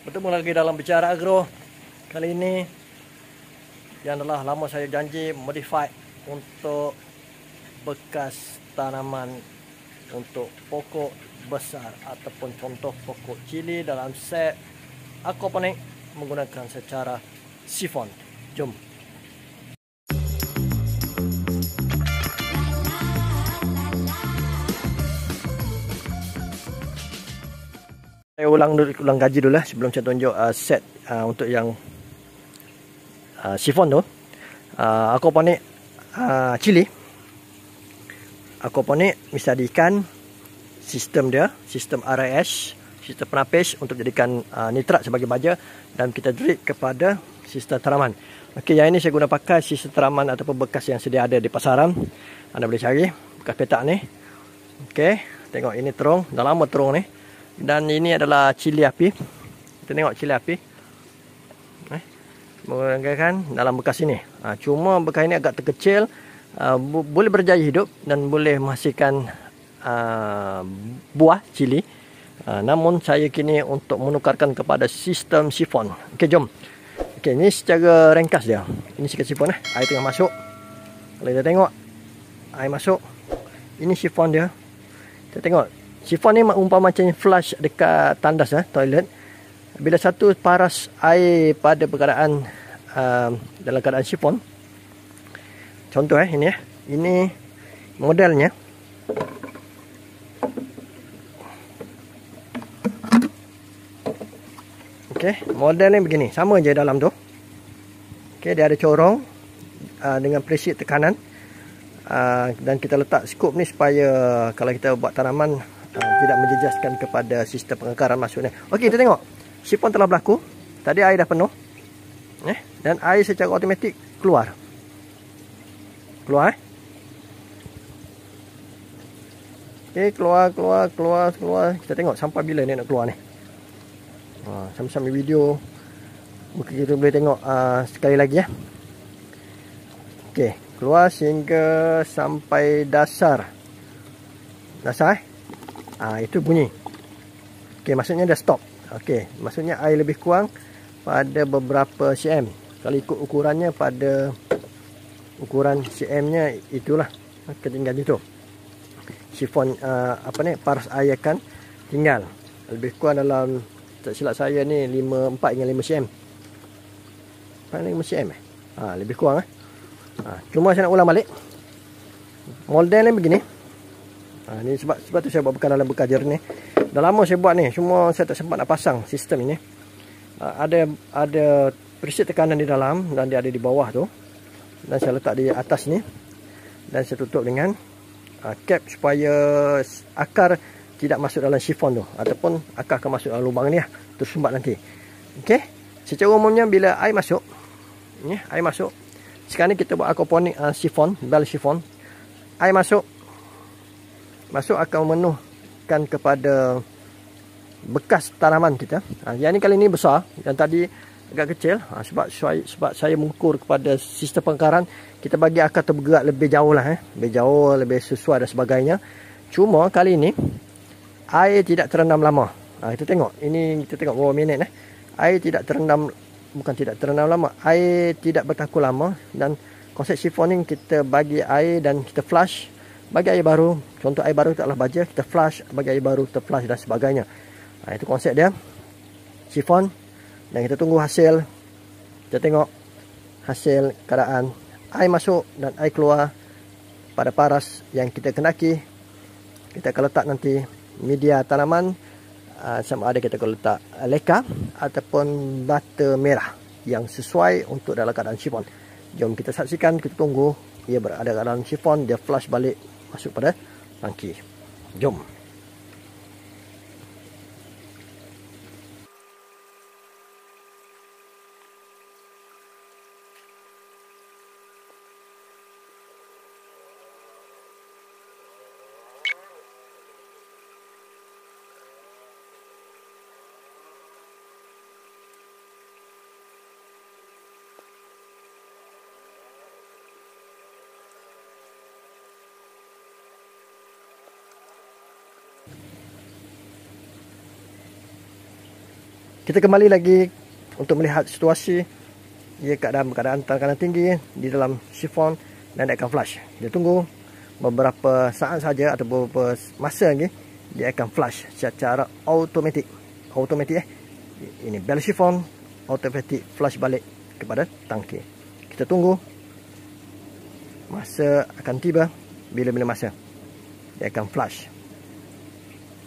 Bertemu lagi dalam Bicara Agro. Kali ini yang adalah lama saya janji modify untuk bekas tanaman untuk pokok besar ataupun contoh pokok cili dalam set aquaponik menggunakan secara sifon. Jom. Saya ulang gaji dulu lah sebelum saya tunjuk set untuk yang sifon tu. Aquaponik cili. Aquaponik bisa diikan sistem dia, sistem RIS, sistem penapis untuk jadikan nitrat sebagai baja, dan kita drip kepada sistem tanaman. Okey, yang ini saya guna pakai sistem tanaman ataupun bekas yang sedia ada di pasaran. Anda boleh cari bekas petak ni. Okey, tengok ini terung, dah lama terung ni. Dan ini adalah cili api. Kita tengok cili api. Menggunakan dalam bekas ini. Cuma bekas ini agak terkecil. Boleh berjaya hidup dan boleh menghasilkan buah cili. Namun saya kini untuk menukarkan kepada sistem sifon. Okey, jom. Okey, ini secara ringkas dia. Ini sikit sifon. Air tengah masuk. Kalau kita tengok air masuk. Ini sifon dia. Kita tengok. Sifon ni umpama macam flush dekat tandas toilet. Bila satu paras air pada keadaan dalam keadaan sifon. Contoh ini Ini modelnya. Okey, model ni begini, sama je dalam tu. Okey, dia ada corong dengan presisi tekanan. Dan kita letak skop ni supaya kalau kita buat tanaman tidak menjejaskan kepada sistem pengekaran masuknya. Okey, kita tengok. Sifon telah berlaku. Tadi air dah penuh. Dan air secara automatik keluar. Keluar. Okey, keluar. Kita tengok sampai bila ni nak keluar ni. Sambil video. Mungkin kita boleh tengok sekali lagi ya. Okey, keluar sehingga sampai dasar. Dasar itu bunyi. Okey, maksudnya dah stop. Okey, maksudnya air lebih kurang pada beberapa cm. Kalau ikut ukurannya pada ukuran cm-nya itulah ketinggian itu. Sifon paras air akan tinggal lebih kurang dalam, tak silap saya ni 4 hingga 5 cm. 5 cm lebih kurang cuma saya nak ulang balik. Model ni begini. Ni sebab tu saya buat bekas dalam bekas jernih. Dah lama saya buat ni, cuma saya tak sempat nak pasang sistem ini. Ada preset tekanan di dalam dan dia ada di bawah tu. Dan saya letak di atas ni. Dan saya tutup dengan cap supaya akar tidak masuk dalam sifon tu, ataupun akar akan masuk dalam lubang ni tersumbat nanti. Okey. Secara umumnya bila air masuk, air masuk. Sekarang ni kita buat aquaponik sifon, bel sifon. Air masuk akan memenuhkan kepada bekas tanaman kita. Yang ni kali ni besar, yang tadi agak kecil. Sebab saya mengukur kepada sistem pengekaran, kita bagi akar tu bergerak lebih jauh lah. Lebih jauh, lebih sesuai dan sebagainya. Cuma kali ni air tidak terendam lama. Kita tengok. Ini kita tengok berapa minit. Air tidak terendam, bukan tidak terendam lama. Air tidak bertakur lama. Dan konsep sifon ni kita bagi air dan kita flush. Bagi air baru. Contoh air baru taklah baja. Kita flush. Bagi air baru kita flush dan sebagainya. Itu konsep dia. Sifon. Dan kita tunggu hasil. Kita tengok hasil keadaan air masuk dan air keluar pada paras yang kita kendaki. Kita akan letak nanti media tanaman, sama ada kita akan letak leka ataupun bata merah yang sesuai untuk dalam keadaan sifon. Jom kita saksikan, kita tunggu ia berada dalam sifon, dia flush balik masuk pada tangki. Jom. Kita kembali lagi untuk melihat situasi ia dalam keadaan tekanan tinggi di dalam sifon dan dia akan flush. Dia tunggu beberapa saat saja atau beberapa masa lagi, dia akan flush secara automatik. Ini bell sifon automatic flush balik kepada tangki. Kita tunggu masa akan tiba. Bila-bila masa dia akan flush.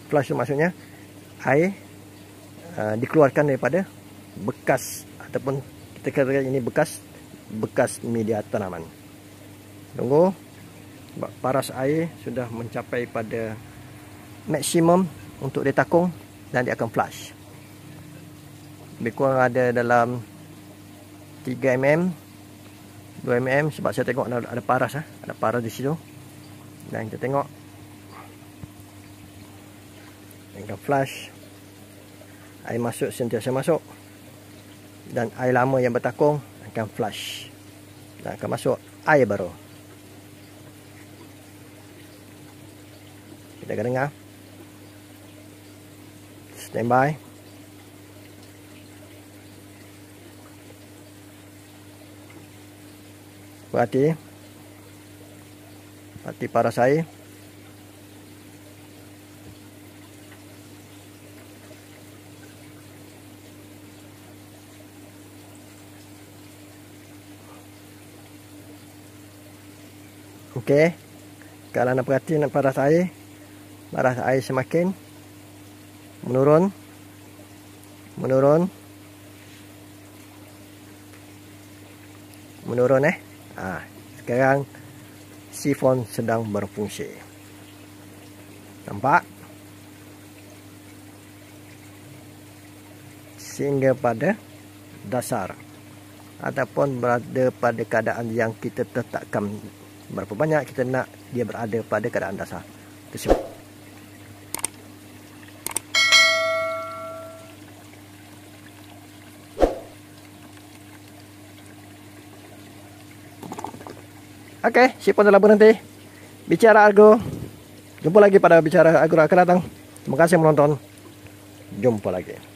Flush itu maksudnya air dikeluarkan daripada bekas, ataupun kita kata ini bekas media tanaman. Tunggu, paras air sudah mencapai pada maksimum untuk dia takung dan dia akan flush. Lebih kurang ada dalam 3 mm, 2 mm, sebab saya tengok ada paras, ada paras di situ. Dan kita tengok dia akan flush. Air masuk sentiasa masuk, dan air lama yang bertakung akan flush dan akan masuk air baru. Kita akan dengar. Standby. Perhati paras air. Okey, kalau anda perhati paras air semakin menurun. Sekarang sifon sedang berfungsi. Nampak? Sehingga pada dasar ataupun berada pada keadaan yang kita tetapkan. Berapa banyak kita nak dia berada pada keadaan dasar tersebut. Okey, sifon telah berhenti. Bicara Agro. Jumpa lagi pada Bicara Agro akan datang. Terima kasih menonton. Jumpa lagi.